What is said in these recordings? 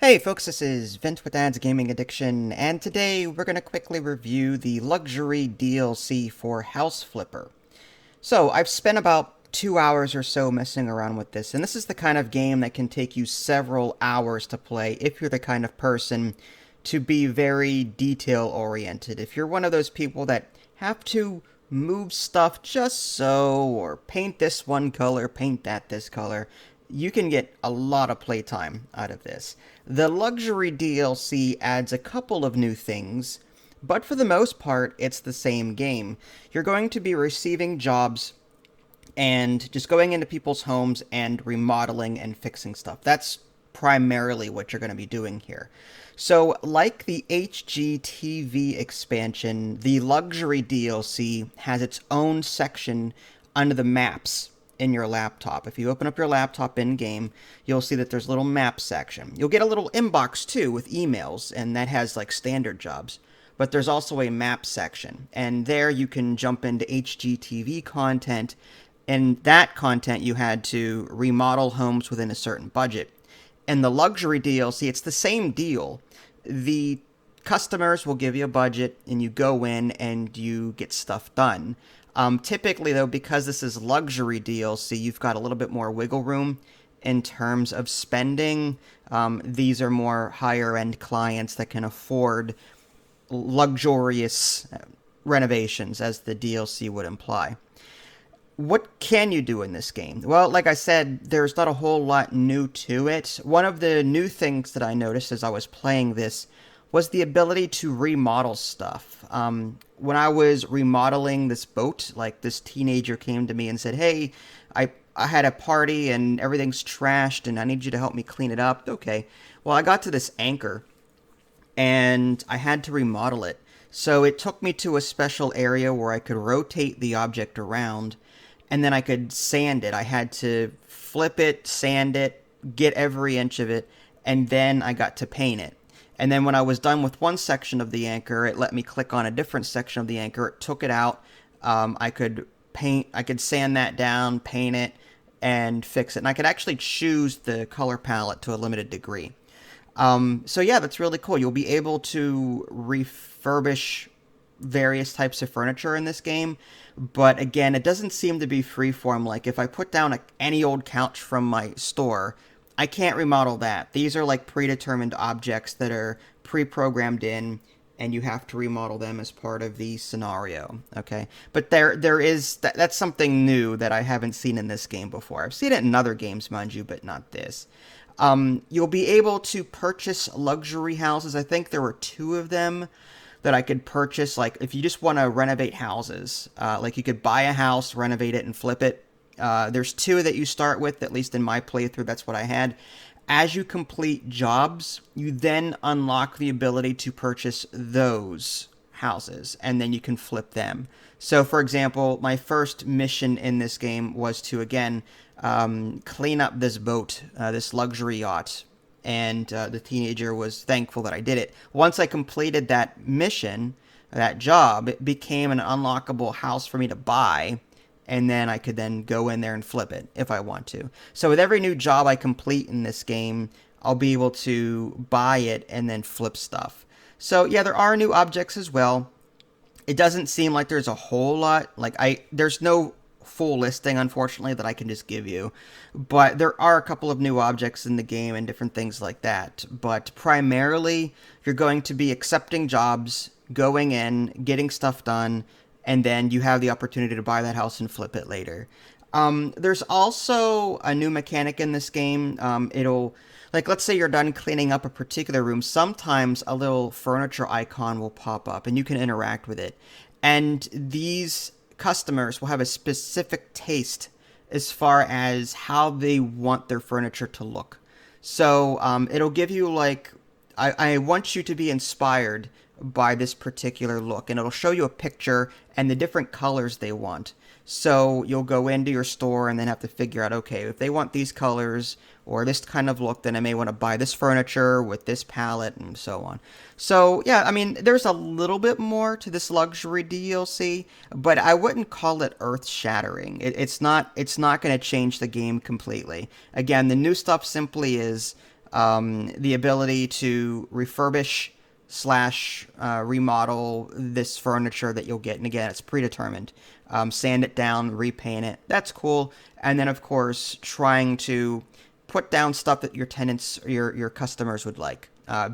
Hey folks, this is Vint with Dad's Gaming Addiction, and today we're going to quickly review the luxury DLC for House Flipper. So, I've spent about 2 hours or so messing around with this, and this is the kind of game that can take you several hours to play if you're the kind of person to be very detail-oriented. If you're one of those people that have to move stuff just so, or paint this one color, paint that this color, you can get a lot of playtime out of this. The luxury DLC adds a couple of new things, but for the most part, it's the same game. You're going to be receiving jobs and just going into people's homes and remodeling and fixing stuff. That's primarily what you're going to be doing here. So, like the HGTV expansion, the luxury DLC has its own section under the maps in your laptop. If you open up your laptop in-game, you'll see that there's a little map section. You'll get a little inbox too with emails, and that has like standard jobs. But there's also a map section, and there you can jump into HGTV content, and that content you had to remodel homes within a certain budget. And the luxury DLC, it's the same deal. The customers will give you a budget, and you go in and you get stuff done. Typically, though, because this is luxury DLC, you've got a little bit more wiggle room in terms of spending. These are more higher-end clients that can afford luxurious renovations, as the DLC would imply. What can you do in this game? Well, like I said, there's not a whole lot new to it. One of the new things that I noticed as I was playing this was the ability to remodel stuff. When I was remodeling this boat, like this teenager came to me and said, "Hey, I had a party and everything's trashed and I need you to help me clean it up." Okay. Well, I got to this anchor and I had to remodel it. So it took me to a special area where I could rotate the object around and then I could sand it. I had to flip it, sand it, get every inch of it, and then I got to paint it. And then when I was done with one section of the anchor, it let me click on a different section of the anchor. It took it out. I could sand that down, paint it, and fix it. And I could actually choose the color palette to a limited degree. So yeah, that's really cool. You'll be able to refurbish various types of furniture in this game. But again, it doesn't seem to be freeform. Like if I put down any old couch from my store, I can't remodel that. These are like predetermined objects that are pre-programmed in, and you have to remodel them as part of the scenario, okay? But there is, that's something new that I haven't seen in this game before. I've seen it in other games, mind you, but not this. You'll be able to purchase luxury houses. I think there were two of them that I could purchase. Like if you just want to renovate houses, like you could buy a house, renovate it, and flip it. There's two that you start with, at least in my playthrough, that's what I had. As you complete jobs, you then unlock the ability to purchase those houses, and then you can flip them. So, for example, my first mission in this game was to, again, clean up this boat, this luxury yacht, and the teenager was thankful that I did it. Once I completed that mission, that job, it became an unlockable house for me to buy, and then I could then go in there and flip it if I want to. So with every new job I complete in this game, I'll be able to buy it and then flip stuff. So yeah, there are new objects as well. It doesn't seem like there's a whole lot. There's no full listing, unfortunately, that I can just give you. But there are a couple of new objects in the game and different things like that. But primarily, you're going to be accepting jobs, going in, getting stuff done, and then you have the opportunity to buy that house and flip it later. There's also a new mechanic in this game. Let's say you're done cleaning up a particular room, sometimes a little furniture icon will pop up and you can interact with it. And these customers will have a specific taste as far as how they want their furniture to look. So it'll give you I want you to be inspired by this particular look, and it'll show you a picture and the different colors they want. So you'll go into your store and then have to figure out, okay, if they want these colors or this kind of look, then I may want to buy this furniture with this palette and so on. So yeah, I mean, there's a little bit more to this luxury DLC, but I wouldn't call it earth-shattering. It's not going to change the game completely. Again, the new stuff simply is The ability to refurbish slash remodel this furniture that you'll get, and again, it's predetermined. Sand it down, repaint it. That's cool. And then, of course, trying to put down stuff that your tenants, your customers would like,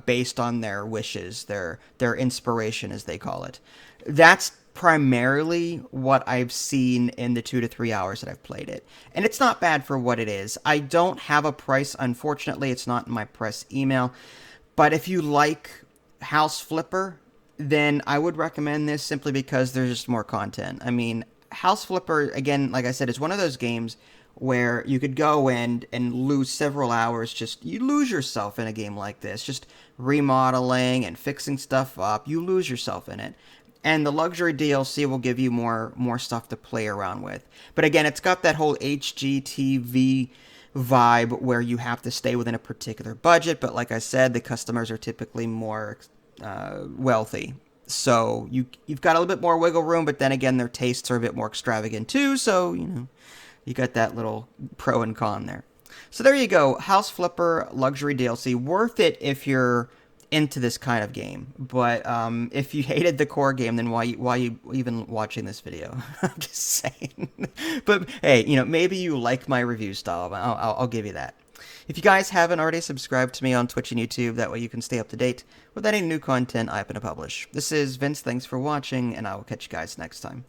based on their wishes, their inspiration, as they call it. That's primarily what I've seen in the 2 to 3 hours that I've played it. And it's not bad for what it is. I don't have a price, unfortunately. It's not in my press email. But if you like House Flipper, then I would recommend this simply because there's just more content. I mean, House Flipper, again, like I said, is one of those games where you could go in and lose several hours. Just, you lose yourself in a game like this. Just remodeling and fixing stuff up. You lose yourself in it. And the luxury DLC will give you more stuff to play around with. But again, it's got that whole HGTV vibe where you have to stay within a particular budget. But like I said, the customers are typically more wealthy. So you've got a little bit more wiggle room, but then again, their tastes are a bit more extravagant too. So, you got that little pro and con there. So there you go. House Flipper Luxury DLC. Worth it if you're into this kind of game. But if you hated the core game, then why you even watching this video? I'm just saying. But hey, maybe you like my review style. I'll give you that. If you guys haven't already, subscribed to me on Twitch and YouTube. That way you can stay up to date with any new content I happen to publish. This is Vince. Thanks for watching, and I will catch you guys next time.